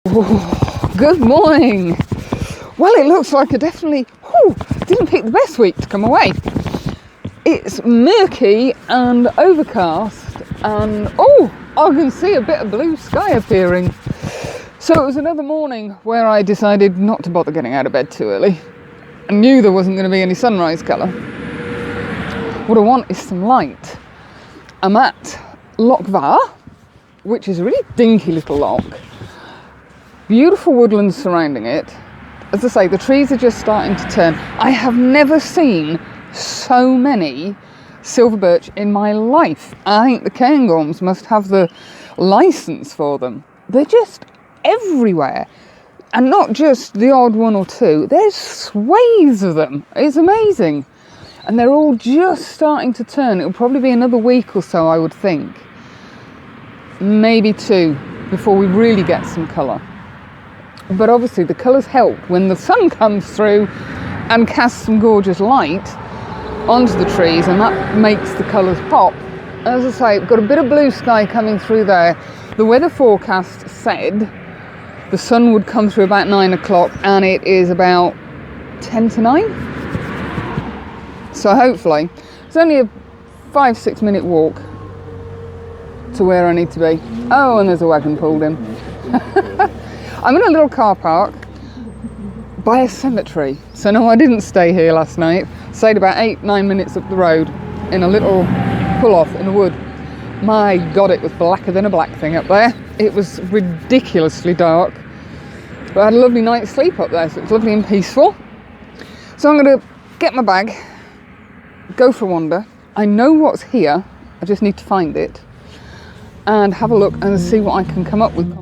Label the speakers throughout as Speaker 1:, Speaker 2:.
Speaker 1: Oh, good morning. Well, it looks like I definitely didn't pick the best week to come away. It's murky and overcast, and I can see a bit of blue sky appearing. So it was another morning where I decided not to bother getting out of bed too early. I knew there wasn't going to be any sunrise colour. What I want is some light. I'm at Loch Var, which is a really dinky little loch. Beautiful woodlands surrounding it. As I say, the trees are just starting to turn. I have never seen so many silver birch in my life. I think the Cairngorms must have the license for them. They're just everywhere. And not just the odd one or two. There's swathes of them. It's amazing. And they're all just starting to turn. It'll probably be another week or so, I would think. Maybe 2 before we really get some colour. But obviously the colours help when the sun comes through and casts some gorgeous light onto the trees, and that makes the colours pop. As I say, we've got a bit of blue sky coming through there. The weather forecast said the sun would come through about 9 o'clock, and it is about 10 to 9. So hopefully, it's only a 5-6 minute walk to where I need to be. Oh, and there's a wagon pulled in. I'm in a little car park by a cemetery. So no, I didn't stay here last night. Stayed about 8-9 minutes up the road in a little pull-off in the wood. My God, it was blacker than a black thing up there. It was ridiculously dark. But I had a lovely night's sleep up there, so it's lovely and peaceful. So I'm going to get my bag, go for a wander. I know what's here. I just need to find it and have a look and see what I can come up with.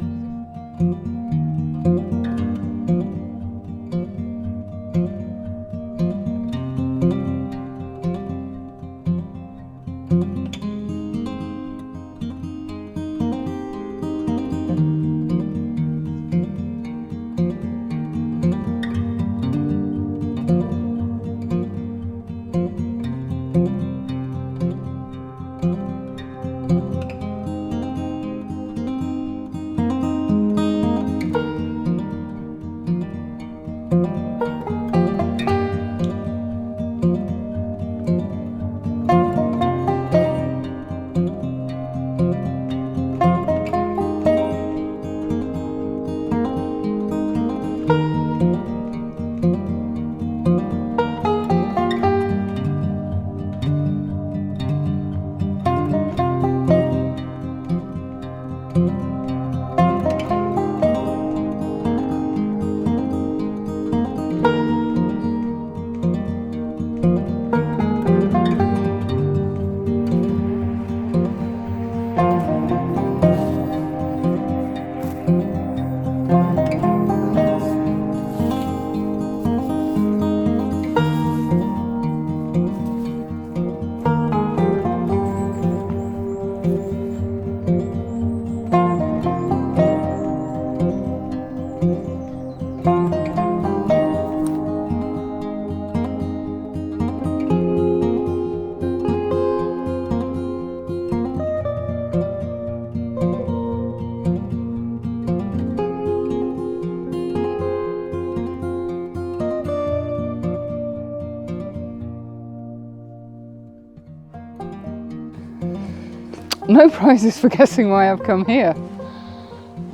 Speaker 1: No prizes for guessing why I've come here.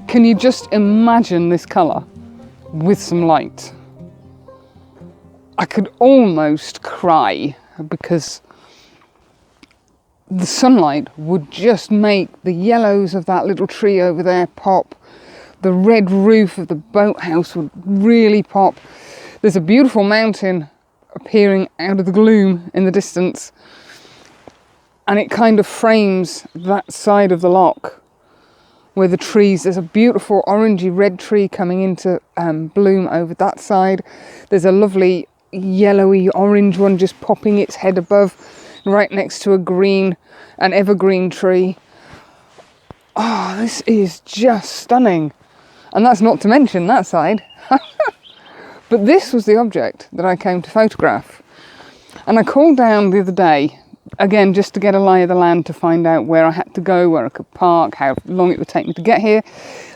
Speaker 1: Can you just imagine this colour with some light? I could almost cry because the sunlight would just make the yellows of that little tree over there pop. The red roof of the boathouse would really pop. There's a beautiful mountain appearing out of the gloom in the distance. And it kind of frames that side of the loch where the trees, there's a beautiful orangey red tree coming into bloom over that side. There's a lovely yellowy orange one just popping its head above right next to an evergreen tree. Oh, this is just stunning. And that's not to mention that side. But this was the object that I came to photograph. And I called down the other day again, just to get a lie of the land, to find out where I had to go, where I could park, how long it would take me to get here.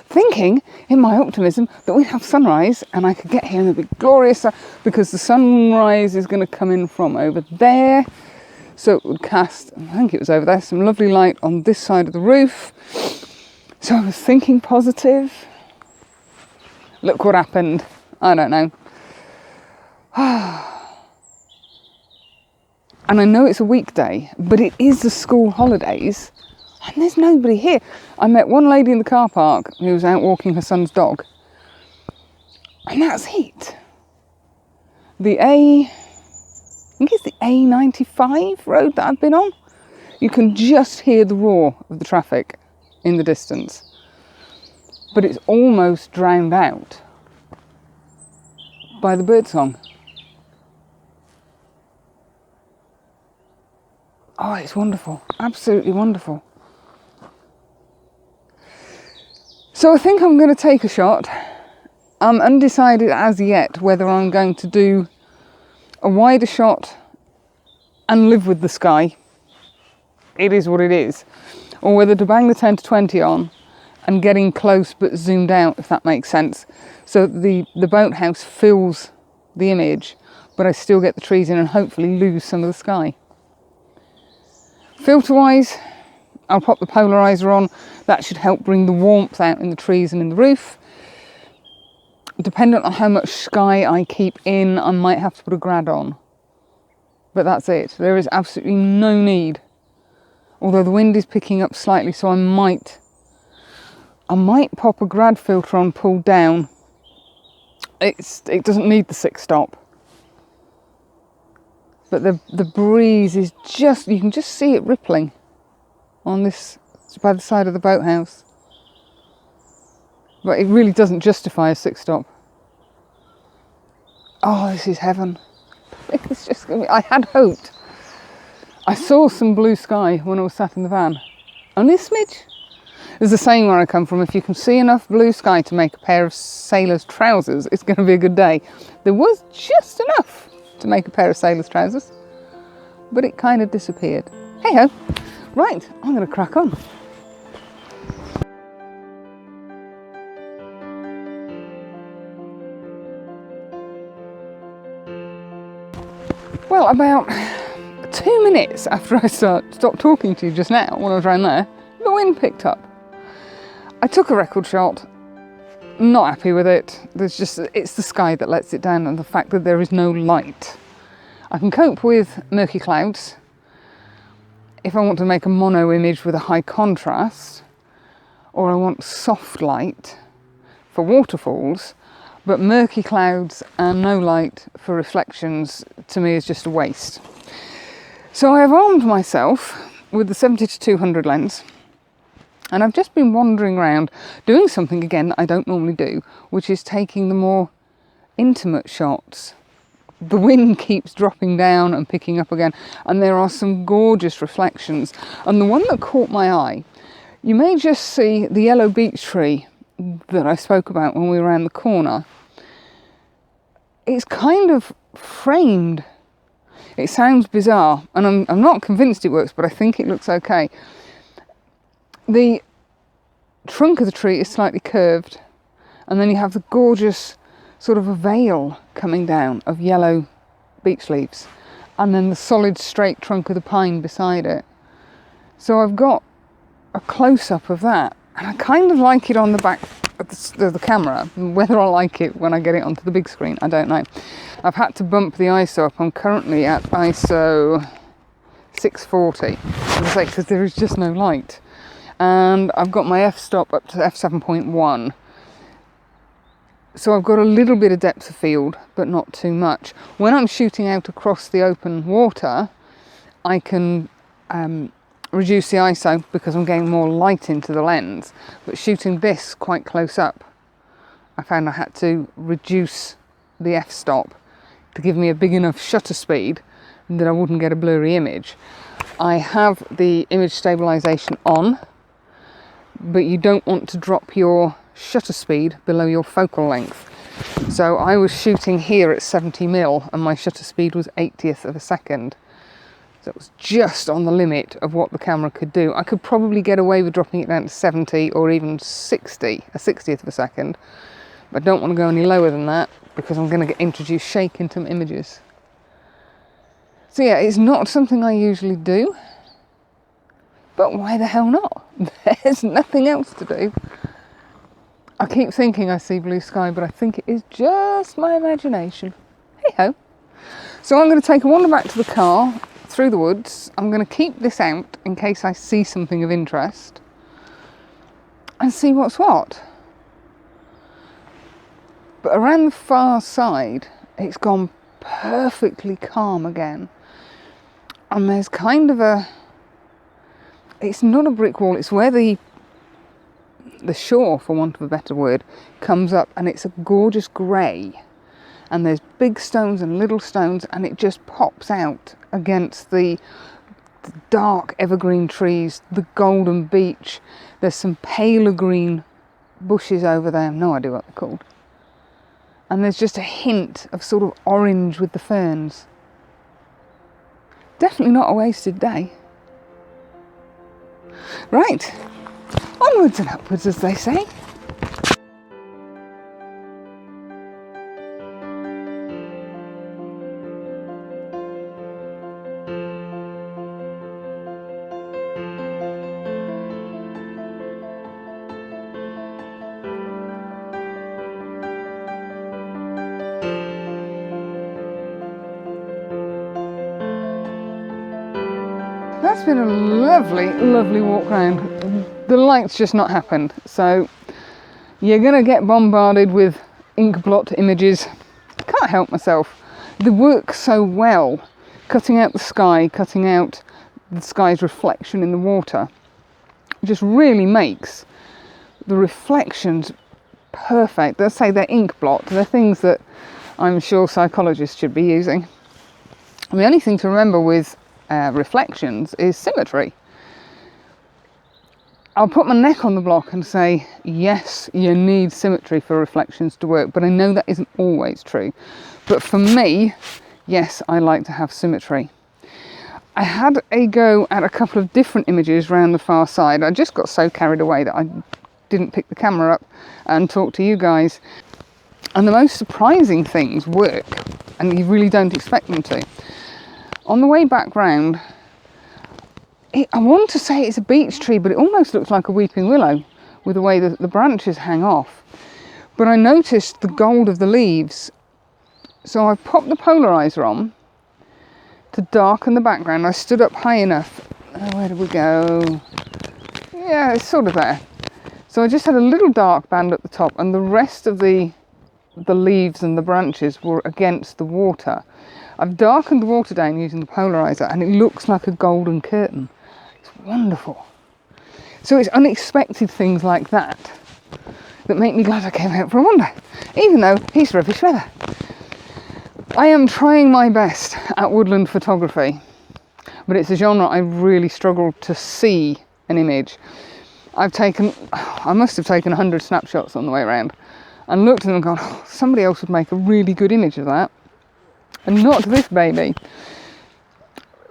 Speaker 1: thinking in my optimism that we'd have sunrise and I could get here and it'd be glorious, because the sunrise is going to come in from over there. So it would cast, I think it was over there, some lovely light on this side of the roof. So I was thinking positive. Look what happened. I don't know. And I know it's a weekday, but it is the school holidays and there's nobody here. I met one lady in the car park who was out walking her son's dog. And that's it. I think it's the A95 road that I've been on. You can just hear the roar of the traffic in the distance. But it's almost drowned out by the birdsong. Oh, it's wonderful. Absolutely wonderful. So I think I'm going to take a shot. I'm undecided as yet whether I'm going to do a wider shot and live with the sky. It is what it is. Or whether to bang the 10 to 20 on and getting close but zoomed out, if that makes sense. So the boathouse fills the image, but I still get the trees in and hopefully lose some of the sky. Filter-wise, I'll pop the polarizer on. That should help bring the warmth out in the trees and in the roof. Dependent on how much sky I keep in, I might have to put a grad on. But that's it. There is absolutely no need. Although the wind is picking up slightly, so I might pop a grad filter on, pulled down. It doesn't need the 6-stop. But the breeze is just, you can just see it rippling on this, by the side of the boathouse. But it really doesn't justify a 6-stop. Oh, this is heaven. It's just gonna be, I had hoped. I saw some blue sky when I was sat in the van. Only a smidge. There's a saying where I come from, if you can see enough blue sky to make a pair of sailor's trousers, it's going to be a good day. There was just enough to make a pair of sailor's trousers, but it kind of disappeared. Hey ho. Right, I'm going to crack on. Well, about 2 minutes after I stopped talking to you just now, when I was around there, the wind picked up. I took a record shot, not happy with it. It's the sky that lets it down and the fact that there is no light. I can cope with murky clouds if I want to make a mono image with a high contrast, or I want soft light for waterfalls, but murky clouds and no light for reflections to me is just a waste. So I have armed myself with the 70-200 lens, and I've just been wandering around doing something again that I don't normally do, which is taking the more intimate shots. The wind keeps dropping down and picking up again, and there are some gorgeous reflections. And the one that caught my eye, you may just see the yellow beech tree that I spoke about when we were around the corner. It's kind of framed. It sounds bizarre, and I'm not convinced it works, but I think it looks okay. The trunk of the tree is slightly curved, and then you have the gorgeous sort of a veil coming down of yellow beech leaves, and then the solid straight trunk of the pine beside it. So I've got a close-up of that, and I kind of like it on the back of the camera. Whether I like it when I get it onto the big screen, I don't know. I've had to bump the ISO up. I'm currently at ISO 640, as I say, because there is just no light. And I've got my f-stop up to f7.1. So I've got a little bit of depth of field, but not too much. When I'm shooting out across the open water, I can reduce the ISO because I'm getting more light into the lens. But shooting this quite close up, I found I had to reduce the f-stop to give me a big enough shutter speed that I wouldn't get a blurry image. I have the image stabilization on, but you don't want to drop your shutter speed below your focal length. So I was shooting here at 70mm and my shutter speed was 80th of a second. So it was just on the limit of what the camera could do. I could probably get away with dropping it down to 70 or even 60, a 60th of a second. But I don't want to go any lower than that because I'm going to introduce shake into my images. So yeah, it's not something I usually do. But why the hell not? There's nothing else to do. I keep thinking I see blue sky, but I think it is just my imagination. Hey ho. So I'm going to take a wander back to the car, through the woods. I'm going to keep this out in case I see something of interest. And see what's what. But around the far side, it's gone perfectly calm again. And there's kind of a... It's not a brick wall, it's where the shore, for want of a better word, comes up, and it's a gorgeous grey. And there's big stones and little stones, and it just pops out against the dark evergreen trees, the golden beach. There's some paler green bushes over there, I have no idea what they're called. And there's just a hint of sort of orange with the ferns. Definitely not a wasted day. Right, onwards and upwards, as they say. That's been a lovely, lovely walk round. The light's just not happened, so you're going to get bombarded with Inkblot images. Can't help myself. They work so well, cutting out the sky, cutting out the sky's reflection in the water. It just really makes the reflections perfect. Let's say they're Inkblot. They're things that I'm sure psychologists should be using. And the only thing to remember with reflections is symmetry. I'll put my neck on the block and say, yes, you need symmetry for reflections to work, but I know that isn't always true. But for me, yes, I like to have symmetry. I had a go at a couple of different images around the far side. I just got so carried away that I didn't pick the camera up and talk to you guys. And the most surprising things work, and you really don't expect them to. On the way back round, I want to say it's a beech tree, but it almost looks like a weeping willow with the way that the branches hang off. But I noticed the gold of the leaves. So I popped the polarizer on to darken the background. I stood up high enough. Oh, where did we go? Yeah, it's sort of there. So I just had a little dark band at the top, and the rest of the leaves and the branches were against the water. I've darkened the water down using the polarizer, and it looks like a golden curtain. It's wonderful. So it's unexpected things like that that make me glad I came out for a wander, even though it's rubbish weather. I am trying my best at woodland photography, but it's a genre I really struggle to see an image. I must have taken 100 snapshots on the way around and looked at them and gone, oh, somebody else would make a really good image of that. And not this baby.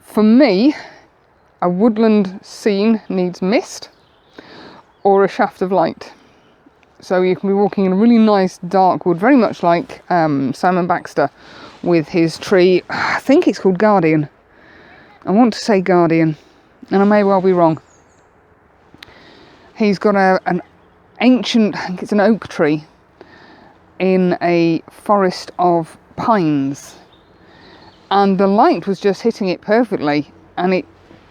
Speaker 1: For me, a woodland scene needs mist or a shaft of light. So you can be walking in a really nice dark wood, very much like Simon Baxter with his tree. I think it's called Guardian. I want to say Guardian, and I may well be wrong. He's got an ancient, I think it's an oak tree, in a forest of pines. And the light was just hitting it perfectly, and it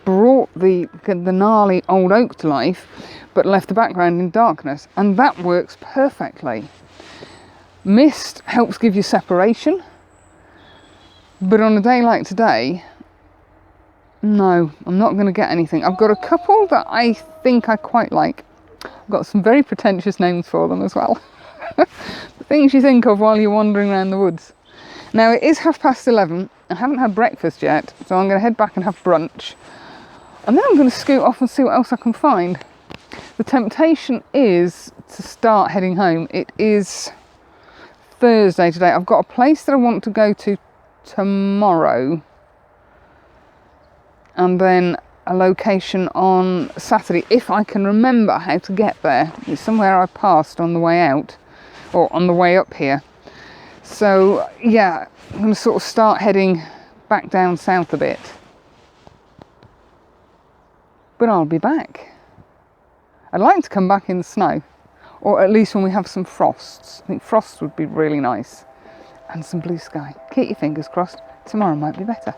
Speaker 1: brought the gnarly old oak to life, but left the background in darkness, and that works perfectly. Mist helps give you separation, but on a day like today, no, I'm not going to get anything. I've got a couple that I think I quite like. I've got some very pretentious names for them as well. The things you think of while you're wandering around the woods. Now it is 11:30. I haven't had breakfast yet, so I'm going to head back and have brunch. And then I'm going to scoot off and see what else I can find. The temptation is to start heading home. It is Thursday today. I've got a place that I want to go to tomorrow. and then a location on Saturday, if I can remember how to get there. It's somewhere I passed on the way out, or on the way up here. So yeah, I'm going to sort of start heading back down south a bit. But I'll be back. I'd like to come back in the snow, or at least when we have some frosts. I think frosts would be really nice. And some blue sky. Keep your fingers crossed, tomorrow might be better.